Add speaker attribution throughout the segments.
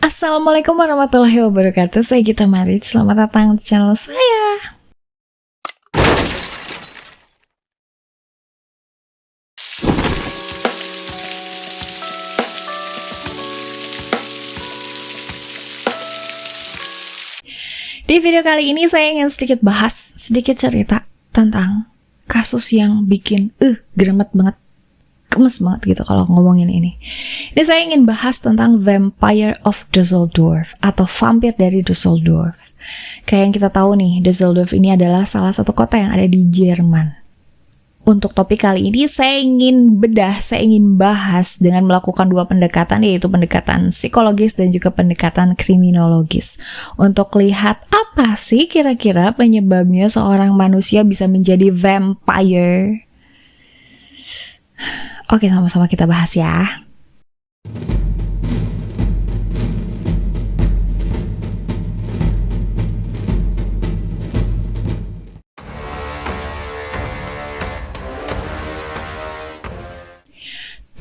Speaker 1: Assalamualaikum warahmatullahi wabarakatuh. Saya Gita Marit. Selamat datang di channel saya. Di video kali ini saya ingin sedikit cerita tentang kasus yang bikin geremet banget, gemes banget gitu kalau ngomongin ini. Ini saya ingin bahas tentang Vampire of Dusseldorf atau vampir dari Dusseldorf. Kayak yang kita tahu nih, Dusseldorf ini adalah salah satu kota yang ada di Jerman. Untuk topik kali ini saya ingin bahas dengan melakukan dua pendekatan, yaitu pendekatan psikologis dan juga pendekatan kriminologis. Untuk lihat apa sih kira-kira penyebabnya seorang manusia bisa menjadi vampire. Oke, sama-sama kita bahas ya.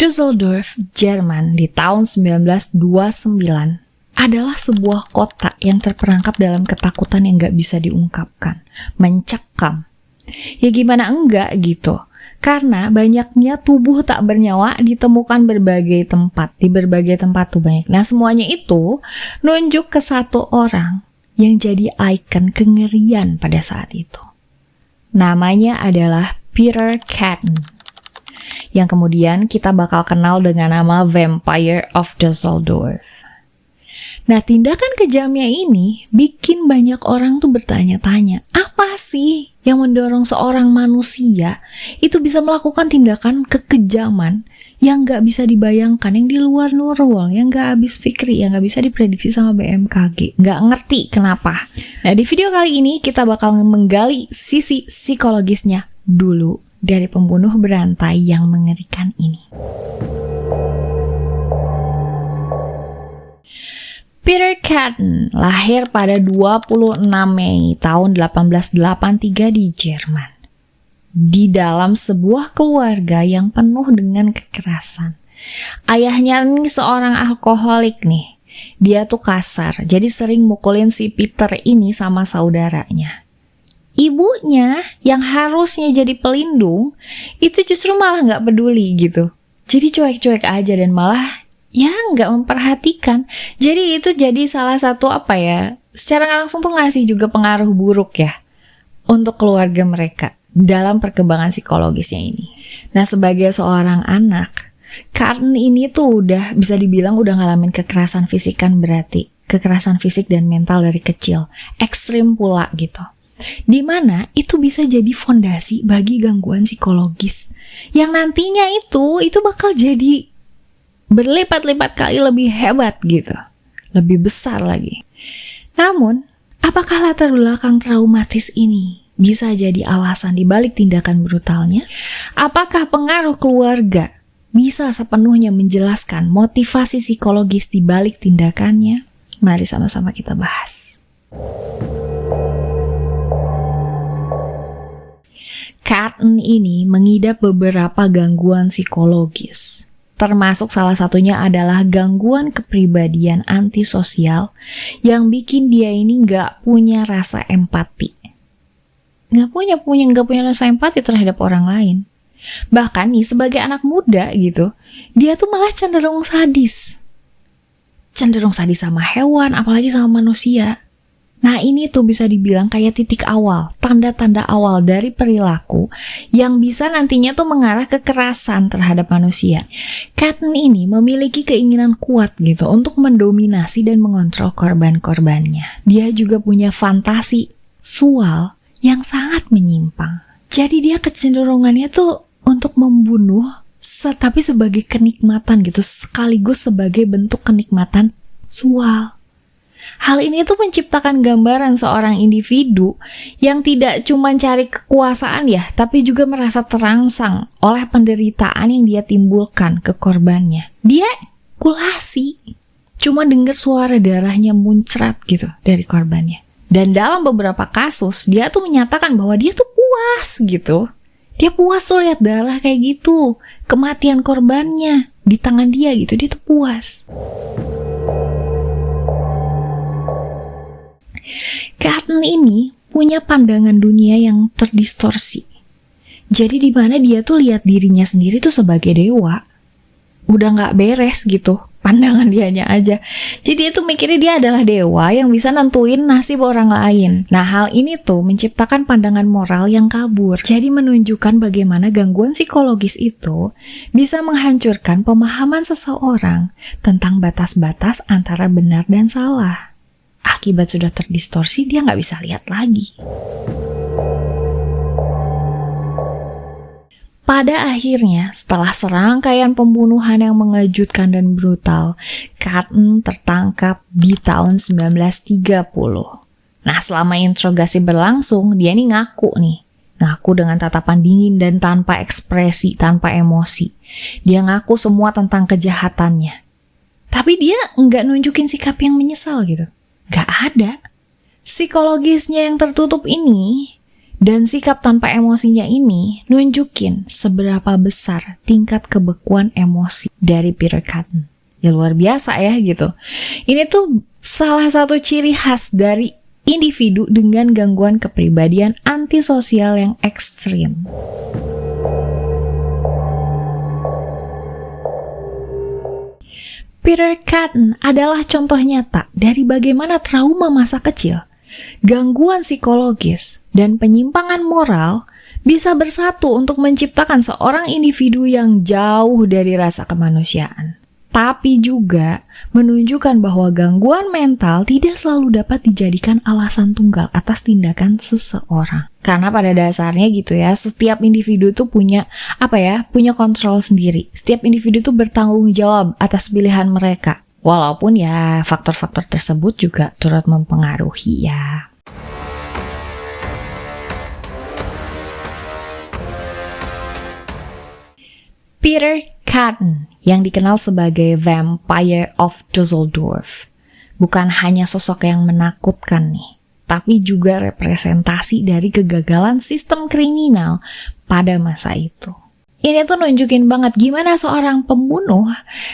Speaker 1: Dusseldorf, Jerman di tahun 1929 adalah sebuah kota yang terperangkap dalam ketakutan yang gak bisa diungkapkan, mencekam. Ya gimana enggak gitu. Karena banyaknya tubuh tak bernyawa ditemukan di berbagai tempat tuh banyak. Nah semuanya itu nunjuk ke satu orang yang jadi ikon kengerian pada saat itu. Namanya adalah Peter Katan, yang kemudian kita bakal kenal dengan nama Vampire of Dusseldorf. Nah, tindakan kejamnya ini bikin banyak orang tuh bertanya-tanya, apa sih yang mendorong seorang manusia itu bisa melakukan tindakan kekejaman yang gak bisa dibayangkan, yang di luar normal, yang gak habis fikri, yang gak bisa diprediksi sama BMKG. Gak ngerti kenapa. Nah, di video kali ini kita bakal menggali sisi psikologisnya dulu dari pembunuh berantai yang mengerikan ini. Peter Katan lahir pada 26 Mei tahun 1883 di Jerman. Di dalam sebuah keluarga yang penuh dengan kekerasan. Ayahnya nih seorang alkoholik nih. Dia tuh kasar, jadi sering mukulin si Peter ini sama saudaranya. Ibunya yang harusnya jadi pelindung itu justru malah nggak peduli gitu. Jadi cuek-cuek aja dan malah ya nggak memperhatikan. Jadi itu jadi salah satu secara nggak langsung tuh ngasih juga pengaruh buruk ya untuk keluarga mereka dalam perkembangan psikologisnya ini. Nah sebagai seorang anak, Katan ini tuh udah bisa dibilang udah ngalamin kekerasan fisik kan, berarti kekerasan fisik dan mental dari kecil, ekstrim pula gitu. Dimana itu bisa jadi fondasi bagi gangguan psikologis yang nantinya itu bakal jadi berlipat-lipat kali lebih hebat gitu, lebih besar lagi. Namun, apakah latar belakang traumatis ini bisa jadi alasan dibalik tindakan brutalnya? Apakah pengaruh keluarga bisa sepenuhnya menjelaskan motivasi psikologis dibalik tindakannya? Mari sama-sama kita bahas. Katan ini mengidap beberapa gangguan psikologis. Termasuk salah satunya adalah gangguan kepribadian antisosial yang bikin dia ini nggak punya rasa empati. Nggak punya rasa empati terhadap orang lain. Bahkan nih sebagai anak muda gitu, dia tuh malah cenderung sadis. Cenderung sadis sama hewan, apalagi sama manusia. Nah ini tuh bisa dibilang kayak titik awal, tanda-tanda awal dari perilaku yang bisa nantinya tuh mengarah ke kekerasan terhadap manusia. Katan ini memiliki keinginan kuat gitu untuk mendominasi dan mengontrol korban-korbannya. Dia juga punya fantasi seksual yang sangat menyimpang. Jadi dia kecenderungannya tuh untuk membunuh, tapi sebagai kenikmatan gitu, sekaligus sebagai bentuk kenikmatan seksual. Hal ini tuh menciptakan gambaran seorang individu yang tidak cuma cari kekuasaan ya, tapi juga merasa terangsang oleh penderitaan yang dia timbulkan ke korbannya. Dia kulasi, cuma dengar suara darahnya muncrat gitu dari korbannya. Dan dalam beberapa kasus, dia tuh menyatakan bahwa dia tuh puas gitu. Dia puas tuh lihat darah kayak gitu, kematian korbannya di tangan dia gitu, dia tuh puas. Cotton ini punya pandangan dunia yang terdistorsi. Jadi di mana dia tuh lihat dirinya sendiri tuh sebagai dewa. Udah nggak beres gitu pandangan dianya aja. Jadi dia tuh mikirnya dia adalah dewa yang bisa nentuin nasib orang lain. Nah, hal ini tuh menciptakan pandangan moral yang kabur. Jadi menunjukkan bagaimana gangguan psikologis itu bisa menghancurkan pemahaman seseorang tentang batas-batas antara benar dan salah. Akibat sudah terdistorsi, dia nggak bisa lihat lagi. Pada akhirnya, setelah serangkaian pembunuhan yang mengejutkan dan brutal, Cotton tertangkap di tahun 1930. Nah, selama interogasi berlangsung, dia ngaku dengan tatapan dingin dan tanpa ekspresi, tanpa emosi. Dia ngaku semua tentang kejahatannya. Tapi dia nggak nunjukin sikap yang menyesal gitu. Nggak ada. Psikologisnya yang tertutup ini dan sikap tanpa emosinya ini nunjukin seberapa besar tingkat kebekuan emosi dari Peter Cotton. Ya luar biasa ya gitu. Ini tuh salah satu ciri khas dari individu dengan gangguan kepribadian antisosial yang ekstrim. Peter Cotton adalah contoh nyata dari bagaimana trauma masa kecil, gangguan psikologis, dan penyimpangan moral bisa bersatu untuk menciptakan seorang individu yang jauh dari rasa kemanusiaan. Tapi juga menunjukkan bahwa gangguan mental tidak selalu dapat dijadikan alasan tunggal atas tindakan seseorang. Karena pada dasarnya gitu ya, setiap individu tuh punya kontrol sendiri. Setiap individu tuh bertanggung jawab atas pilihan mereka. Walaupun ya faktor-faktor tersebut juga turut mempengaruhi ya. Peter Cotton yang dikenal sebagai Vampire of Dusseldorf bukan hanya sosok yang menakutkan nih, tapi juga representasi dari kegagalan sistem kriminal pada masa itu. Ini tuh nunjukin banget gimana seorang pembunuh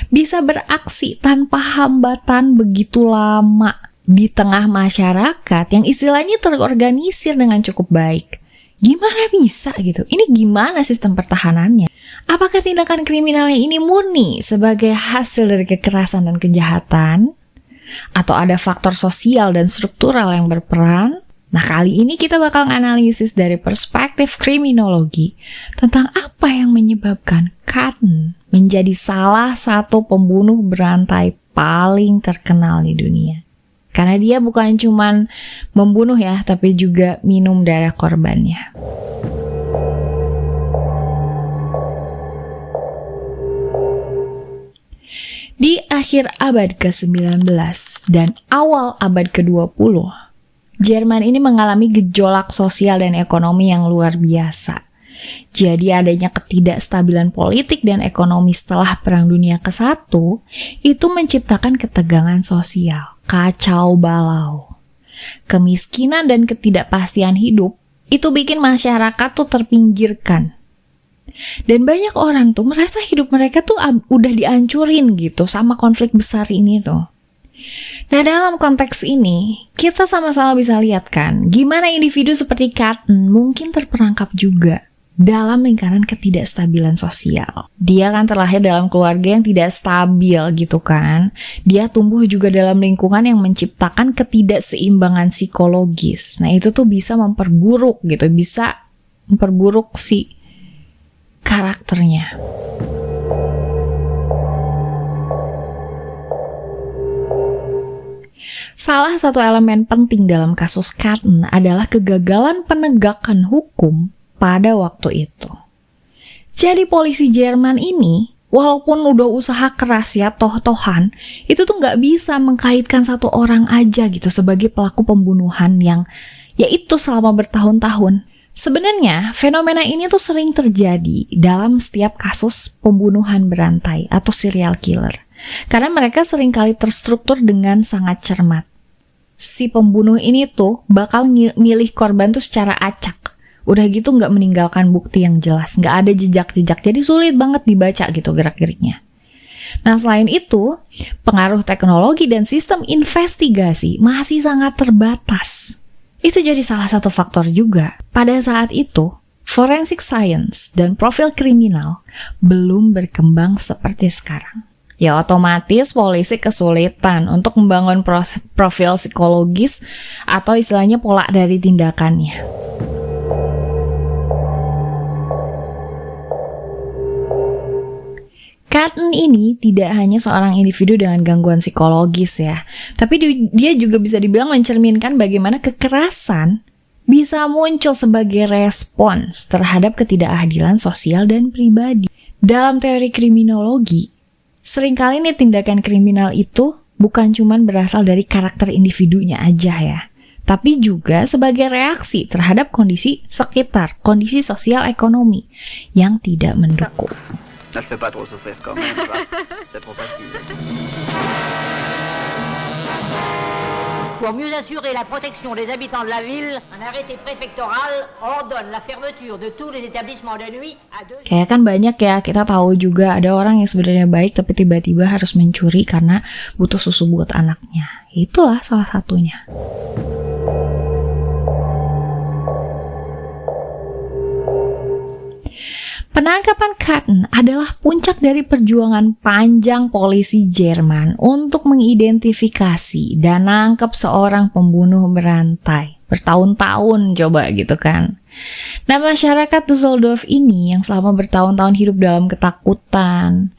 Speaker 1: bisa beraksi tanpa hambatan begitu lama di tengah masyarakat yang istilahnya terorganisir dengan cukup baik. Gimana bisa gitu? Ini gimana sistem pertahanannya? Apakah tindakan kriminalnya ini murni sebagai hasil dari kekerasan dan kejahatan? Atau ada faktor sosial dan struktural yang berperan? Nah, kali ini kita bakal analisis dari perspektif kriminologi tentang apa yang menyebabkan Cotton menjadi salah satu pembunuh berantai paling terkenal di dunia. Karena dia bukan cuman membunuh ya, tapi juga minum darah korbannya. Di akhir abad ke-19 dan awal abad ke-20, Jerman ini mengalami gejolak sosial dan ekonomi yang luar biasa. Jadi adanya ketidakstabilan politik dan ekonomi setelah Perang Dunia ke-1 itu menciptakan ketegangan sosial, kacau balau. Kemiskinan dan ketidakpastian hidup itu bikin masyarakat tuh terpinggirkan. Dan banyak orang tuh merasa hidup mereka tuh udah dihancurin gitu sama konflik besar ini tuh. Nah, dalam konteks ini, kita sama-sama bisa lihat kan, gimana individu seperti Cotton mungkin terperangkap juga dalam lingkaran ketidakstabilan sosial. Dia kan terlahir dalam keluarga yang tidak stabil gitu kan. Dia tumbuh juga dalam lingkungan yang menciptakan ketidakseimbangan psikologis. Nah, itu tuh bisa memperburuk si karakternya. Salah satu elemen penting dalam kasus Cotton adalah kegagalan penegakan hukum pada waktu itu. Jadi polisi Jerman ini, walaupun udah usaha keras ya, toh-tohan, itu tuh nggak bisa mengkaitkan satu orang aja gitu sebagai pelaku pembunuhan yang yaitu selama bertahun-tahun. Sebenarnya, fenomena ini tuh sering terjadi dalam setiap kasus pembunuhan berantai atau serial killer. Karena mereka seringkali terstruktur dengan sangat cermat. Si pembunuh ini tuh bakal milih korban tuh secara acak. Udah gitu nggak meninggalkan bukti yang jelas, nggak ada jejak-jejak, jadi sulit banget dibaca gitu gerak-geriknya. Nah, selain itu, pengaruh teknologi dan sistem investigasi masih sangat terbatas. Itu jadi salah satu faktor juga. Pada saat itu, forensic science dan profil kriminal belum berkembang seperti sekarang. Ya otomatis polisi kesulitan untuk membangun profil psikologis atau istilahnya pola dari tindakannya. Cotton ini tidak hanya seorang individu dengan gangguan psikologis ya, tapi dia juga bisa dibilang mencerminkan bagaimana kekerasan bisa muncul sebagai respons terhadap ketidakadilan sosial dan pribadi. Dalam teori kriminologi, seringkali nih tindakan kriminal itu bukan cuma berasal dari karakter individunya aja ya, tapi juga sebagai reaksi terhadap kondisi sekitar, kondisi sosial ekonomi yang tidak mendukung.
Speaker 2: Ne le fais pas trop souffrir quand même, c'est trop facile.
Speaker 3: Pour mieux assurer la protection des habitants de la ville, un arrêté préfectoral ordonne la fermeture de tous les établissements de nuit à 2 heures.
Speaker 1: Kayak kan banyak ya, kita tahu juga ada orang yang sebenarnya baik tapi tiba-tiba harus mencuri karena butuh susu buat anaknya. Itulah salah satunya. Penangkapan Cotton adalah puncak dari perjuangan panjang polisi Jerman untuk mengidentifikasi dan nangkep seorang pembunuh berantai. Bertahun-tahun coba gitu kan. Nah, masyarakat Düsseldorf ini yang selama bertahun-tahun hidup dalam ketakutan,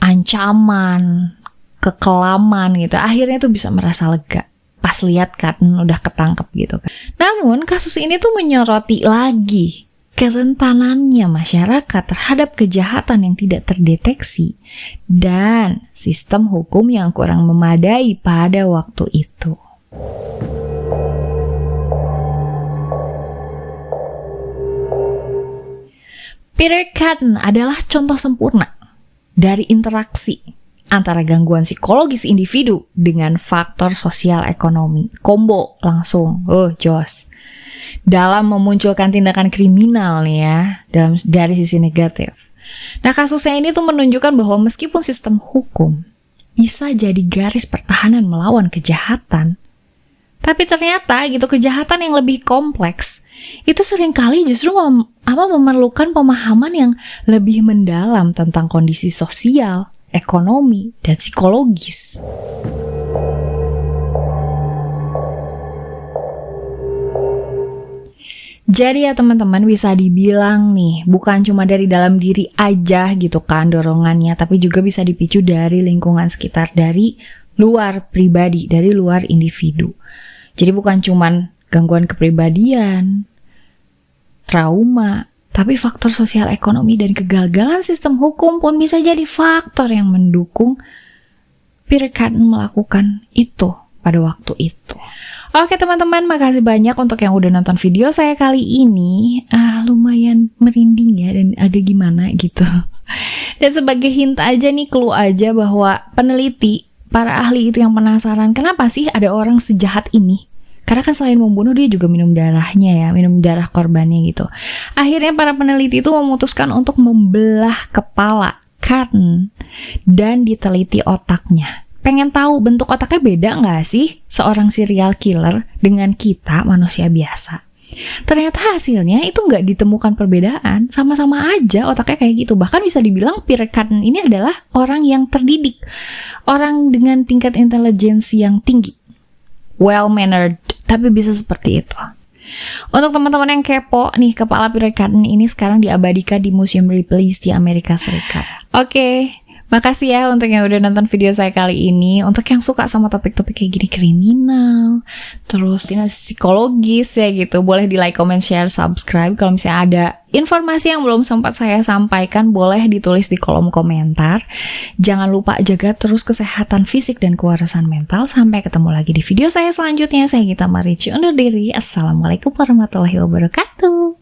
Speaker 1: ancaman, kekelaman gitu, akhirnya tuh bisa merasa lega pas lihat Cotton udah ketangkep gitu kan. Namun kasus ini tuh menyoroti lagi kerentanannya masyarakat terhadap kejahatan yang tidak terdeteksi dan sistem hukum yang kurang memadai pada waktu itu. Peter Cotton adalah contoh sempurna dari interaksi antara gangguan psikologis individu dengan faktor sosial ekonomi. Combo langsung, jos. Dalam memunculkan tindakan kriminal nih ya, dari sisi negatif. Nah, kasusnya ini tuh menunjukkan bahwa meskipun sistem hukum bisa jadi garis pertahanan melawan kejahatan, tapi ternyata gitu kejahatan yang lebih kompleks itu seringkali justru memerlukan pemahaman yang lebih mendalam tentang kondisi sosial, ekonomi, dan psikologis. Jadi ya teman-teman, bisa dibilang nih, bukan cuma dari dalam diri aja gitu kan dorongannya, tapi juga bisa dipicu dari lingkungan sekitar, dari luar pribadi, dari luar individu. Jadi bukan cuma gangguan kepribadian, trauma, tapi faktor sosial ekonomi dan kegagalan sistem hukum pun bisa jadi faktor yang mendukung Peter Cotton melakukan itu pada waktu itu. Oke teman-teman, makasih banyak untuk yang udah nonton video saya kali ini. Lumayan merinding ya dan agak gimana gitu. Dan sebagai hint aja nih, clue aja bahwa peneliti, para ahli itu yang penasaran kenapa sih ada orang sejahat ini. Karena kan selain membunuh dia juga minum darahnya ya, minum darah korbannya gitu. Akhirnya para peneliti itu memutuskan untuk membelah kepala Cotton dan diteliti otaknya. Pengen tahu bentuk otaknya beda nggak sih seorang serial killer dengan kita manusia biasa? Ternyata hasilnya itu nggak ditemukan perbedaan, sama-sama aja otaknya kayak gitu. Bahkan bisa dibilang Peter Cotton ini adalah orang yang terdidik, orang dengan tingkat intelijensi yang tinggi, well-mannered, tapi bisa seperti itu. Untuk teman-teman yang kepo nih, kepala Peter Cotton ini sekarang diabadikan di Museum Ripley's di Amerika Serikat. Oke. Makasih ya untuk yang udah nonton video saya kali ini. Untuk yang suka sama topik-topik kayak gini, kriminal, terus psikologis ya gitu, boleh di like, comment, share, subscribe. Kalau misalnya ada informasi yang belum sempat saya sampaikan, boleh ditulis di kolom komentar. Jangan lupa jaga terus kesehatan fisik dan kewarasan mental. Sampai ketemu lagi di video saya selanjutnya. Saya Gita Marici undur diri. Assalamualaikum warahmatullahi wabarakatuh.